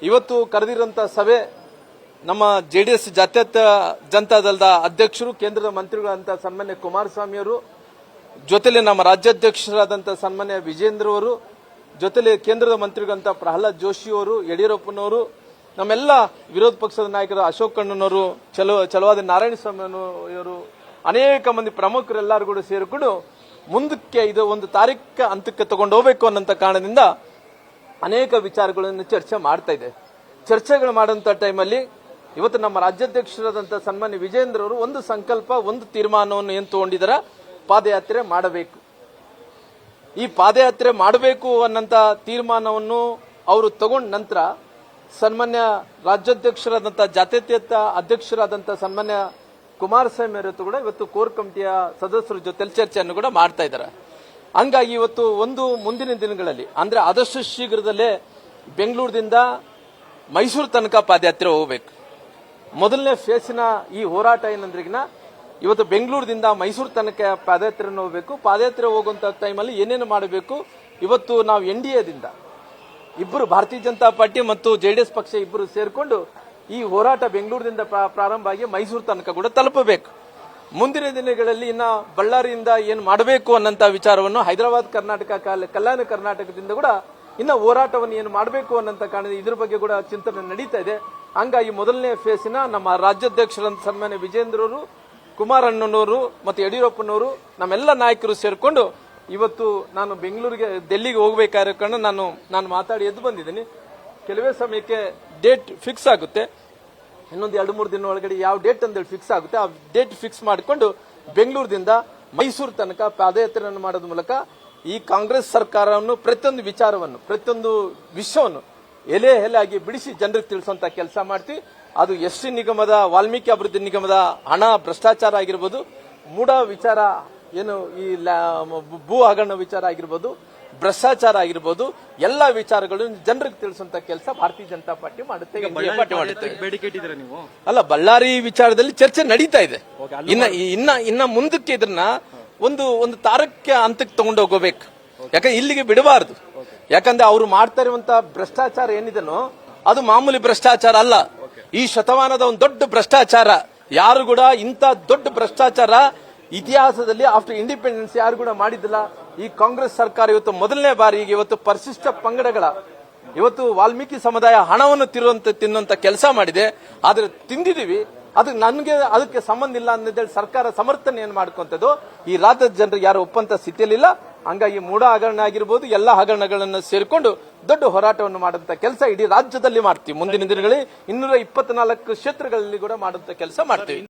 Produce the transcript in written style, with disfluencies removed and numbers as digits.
ಇವತ್ತು ಕರೆದಿರುವಂತ ಸಭೆ ನಮ್ಮ ಜೆಡಿಎಸ್ ಜಾತ್ಯತೀತ ಜನತಾದಳದ ಅಧ್ಯಕ್ಷರು ಕೇಂದ್ರದ ಮಂತ್ರಿಗಳಂತ ಸನ್ಮಾನ್ಯ ಕುಮಾರಸ್ವಾಮಿ ಅವರು, ಜೊತೆಲಿ ನಮ್ಮ ರಾಜ್ಯಾಧ್ಯಕ್ಷರಾದಂಥ ಸನ್ಮಾನ್ಯ ವಿಜೇಂದ್ರ ಅವರು, ಜೊತೆಲಿ ಕೇಂದ್ರದ ಮಂತ್ರಿಗಳಂತ ಪ್ರಹ್ಲಾದ್ ಜೋಶಿ ಅವರು, ಯಡಿಯೂರಪ್ಪನವರು, ನಮ್ಮೆಲ್ಲ ವಿರೋಧ ಪಕ್ಷದ ನಾಯಕರು ಅಶೋಕ್ ಅಣ್ಣನವರು, ಚಲವಾದಿ ನಾರಾಯಣಸ್ವಾಮಿ ಅವರು, ಅನೇಕ ಮಂದಿ ಪ್ರಮುಖರೆಲ್ಲರೂ ಕೂಡ ಸೇರಿಕೊಂಡು ಮುಂದಕ್ಕೆ ಇದು ಒಂದು ತಾರೀಖ ಹಂತಕ್ಕೆ ತಗೊಂಡು ಹೋಗಬೇಕು ಅನ್ನೋಂಥ ಕಾರಣದಿಂದ ಅನೇಕ ವಿಚಾರಗಳನ್ನು ಚರ್ಚೆ ಮಾಡ್ತಾ ಇದೆ. ಚರ್ಚೆಗಳು ಮಾಡುವಂತ ಟೈಮಲ್ಲಿ ಇವತ್ತು ನಮ್ಮ ರಾಜ್ಯಾಧ್ಯಕ್ಷರಾದಂಥ ಸನ್ಮಾನ್ಯ ವಿಜೇಂದ್ರ ಅವರು ಒಂದು ಸಂಕಲ್ಪ, ಒಂದು ತೀರ್ಮಾನವನ್ನು ಏನು ತಗೊಂಡಿದ್ದಾರೆ, ಪಾದಯಾತ್ರೆ ಮಾಡಬೇಕು. ಈ ಪಾದಯಾತ್ರೆ ಮಾಡಬೇಕು ಅನ್ನೋಂಥ ತೀರ್ಮಾನವನ್ನು ಅವರು ತಗೊಂಡ ನಂತರ ಸನ್ಮಾನ್ಯ ರಾಜ್ಯಾಧ್ಯಕ್ಷರಾದಂಥ ಜಾತ್ಯತೀತ ಅಧ್ಯಕ್ಷರಾದಂಥ ಸನ್ಮಾನ್ಯ ಕುಮಾರಸ್ವಾಮಿ ಅವರು ಕೂಡ ಇವತ್ತು ಕೋರ್ ಕಮಿಟಿಯ ಸದಸ್ಯರ ಜೊತೆ ಚರ್ಚೆಯನ್ನು ಕೂಡ ಮಾಡ್ತಾ ಇದ್ದಾರೆ. ಹಂಗಾಗಿ ಇವತ್ತು ಒಂದು ಮುಂದಿನ ದಿನಗಳಲ್ಲಿ ಅಂದ್ರೆ ಆದಷ್ಟು ಶೀಘ್ರದಲ್ಲೇ ಬೆಂಗಳೂರಿನಿಂದ ಮೈಸೂರು ತನಕ ಪಾದಯಾತ್ರೆ ಹೋಗಬೇಕು. ಮೊದಲನೇ ಫೇಸಿನ ಈ ಹೋರಾಟ ಏನಂದ್ರಿಗಿನ ಇವತ್ತು ಬೆಂಗಳೂರಿನಿಂದ ಮೈಸೂರು ತನಕ ಪಾದಯಾತ್ರೆಯನ್ನು ಹೋಗಬೇಕು. ಪಾದಯಾತ್ರೆ ಹೋಗುವಂತ ಟೈಮಲ್ಲಿ ಏನೇನು ಮಾಡಬೇಕು, ಇವತ್ತು ನಾವು NDAದಿಂದ ಇಬ್ಬರು ಭಾರತೀಯ ಜನತಾ ಪಾರ್ಟಿ ಮತ್ತು JDS ಪಕ್ಷ ಇಬ್ಬರು ಸೇರ್ಕೊಂಡು ಈ ಹೋರಾಟ ಬೆಂಗಳೂರಿನಿಂದ ಪ್ರಾರಂಭ ಆಗಿ ಮೈಸೂರು ತನಕ ಕೂಡ ತಲುಪಬೇಕು. ಮುಂದಿನ ದಿನಗಳಲ್ಲಿ ಇನ್ನ ಬಳ್ಳಾರಿಯಿಂದ ಏನು ಮಾಡಬೇಕು ಅನ್ನೋಂಥ ವಿಚಾರವನ್ನು ಹೈದರಾಬಾದ್ ಕರ್ನಾಟಕ ಕಲ್ಯಾಣ ಕರ್ನಾಟಕದಿಂದ ಕೂಡ ಇನ್ನ ಹೋರಾಟವನ್ನು ಏನು ಮಾಡಬೇಕು ಅನ್ನೋಂಥ ಕಾರಣ ಇದ್ರ ಬಗ್ಗೆ ಕೂಡ ಚಿಂತನೆ ನಡೀತಾ ಇದೆ. ಹಂಗಾಗಿ ಮೊದಲನೇ ಫೇಸಿನ ನಮ್ಮ ರಾಜ್ಯಾಧ್ಯಕ್ಷರಂತ ಸನ್ಮಾನ್ಯ ವಿಜೇಂದ್ರ ಅವರು, ಕುಮಾರಣ್ಣನವರು ಮತ್ತು ಯಡಿಯೂರಪ್ಪನವರು, ನಮ್ಮೆಲ್ಲ ನಾಯಕರು ಸೇರ್ಕೊಂಡು ಇವತ್ತು ನಾನು ಡೆಲ್ಲಿಗೆ ಹೋಗಬೇಕಾದ ಕಾರಣ ನಾನು ಮಾತಾಡಿ ಎದ್ದು ಬಂದಿದ್ದೀನಿ. ಕೆಲವೇ ಸಮಯಕ್ಕೆ ಡೇಟ್ ಫಿಕ್ಸ್ ಆಗುತ್ತೆ. ಇನ್ನೊಂದು 2-3 ದಿನ ಒಳಗಡೆ ಯಾವ ಡೇಟ್ ಅಂತೇಳಿ ಫಿಕ್ಸ್ ಆಗುತ್ತೆ, ಆ ಡೇಟ್ ಫಿಕ್ಸ್ ಮಾಡಿಕೊಂಡು ಬೆಂಗಳೂರಿನಿಂದ ಮೈಸೂರು ತನಕ ಪಾದಯಾತ್ರೆಯನ್ನು ಮಾಡೋದ್ರ ಮೂಲಕ ಈ ಕಾಂಗ್ರೆಸ್ ಸರ್ಕಾರವನ್ನು ಪ್ರತಿಯೊಂದು ವಿಚಾರವನ್ನು, ಪ್ರತಿಯೊಂದು ವಿಷಯವನ್ನು ಎಲೆ ಆಗಿ ಬಿಡಿಸಿ ಜನರಿಗೆ ತಿಳಿಸುವಂತ ಕೆಲಸ ಮಾಡ್ತೀವಿ. ಅದು ST ನಿಗಮದ, ವಾಲ್ಮೀಕಿ ಅಭಿವೃದ್ಧಿ ನಿಗಮದ ಹಣ ಭ್ರಷ್ಟಾಚಾರ ಆಗಿರ್ಬೋದು, ಮೂಢ ವಿಚಾರ ಏನು ಈ ಭೂ ಹಗರಣ ವಿಚಾರ ಆಗಿರ್ಬೋದು, ಭ್ರಷ್ಟಾಚಾರ ಆಗಿರ್ಬೋದು, ಎಲ್ಲ ವಿಚಾರಗಳನ್ನು ಜನರಿಗೆ ತಿಳಿಸುವಂತ ಕೆಲಸ ಭಾರತೀಯ ಜನತಾ ಪಾರ್ಟಿ ಮಾಡುತ್ತೆ. ಅಲ್ಲ, ಬಳ್ಳಾರಿ ವಿಚಾರದಲ್ಲಿ ಚರ್ಚೆ ನಡೀತಾ ಇದೆ. ಇನ್ನ ಮುಂದಕ್ಕೆ ಇದನ್ನ ಒಂದು ತಾರಕ್ಕೆ ಹಂತಕ್ಕೆ ತಗೊಂಡು ಹೋಗಬೇಕು. ಯಾಕಂದ್ರೆ ಇಲ್ಲಿಗೆ ಬಿಡಬಾರದು. ಯಾಕಂದ್ರೆ ಅವರು ಮಾಡ್ತಾ ಇರುವಂತ ಭ್ರಷ್ಟಾಚಾರ ಏನಿದೆನೋ ಅದು ಮಾಮೂಲಿ ಭ್ರಷ್ಟಾಚಾರ ಅಲ್ಲ. ಈ ಶತಮಾನದ ಒಂದು ದೊಡ್ಡ ಭ್ರಷ್ಟಾಚಾರ. ಯಾರು ಕೂಡ ಇಂಥ ದೊಡ್ಡ ಭ್ರಷ್ಟಾಚಾರ ಇತಿಹಾಸದಲ್ಲಿ ಆಫ್ಟರ್ ಇಂಡಿಪೆಂಡೆನ್ಸ್ ಯಾರು ಕೂಡ ಮಾಡಿದ್ದಿಲ್ಲ. ಈ ಕಾಂಗ್ರೆಸ್ ಸರ್ಕಾರ ಇವತ್ತು ಮೊದಲನೇ ಬಾರಿಗೆ ಇವತ್ತು ಪರಿಶಿಷ್ಟ ಪಂಗಡಗಳ, ಇವತ್ತು ವಾಲ್ಮೀಕಿ ಸಮುದಾಯ ಹಣವನ್ನು ತಿನ್ನುವಂತ ಕೆಲಸ ಮಾಡಿದೆ. ಆದ್ರೆ ತಿಂದಿದೀವಿ, ಅದಕ್ಕೆ ಸಂಬಂಧ ಇಲ್ಲ ಅನ್ನೋದೇಳಿ ಸರ್ಕಾರ ಸಮರ್ಥನೆಯನ್ನು ಮಾಡ್ಕೊಂತದ್ದು ಈ ರಾಜ್ಯದ ಜನರಿಗೆ ಯಾರು ಒಪ್ಪಂತ ಸ್ಥಿತಿಯಲ್ಲಿಲ್ಲ. ಹಂಗಾಗಿ ಮೂಢ ಹಗರಣ ಆಗಿರ್ಬೋದು, ಎಲ್ಲ ಹಗರಣಗಳನ್ನು ಸೇರಿಕೊಂಡು ದೊಡ್ಡ ಹೋರಾಟವನ್ನು ಮಾಡುವಂತ ಕೆಲಸ ಇಡೀ ರಾಜ್ಯದಲ್ಲಿ ಮಾಡ್ತೀವಿ. ಮುಂದಿನ ದಿನಗಳಲ್ಲಿ 224 ಕ್ಷೇತ್ರಗಳಲ್ಲಿ ಕೂಡ ಮಾಡುವಂತ ಕೆಲಸ ಮಾಡ್ತೀವಿ.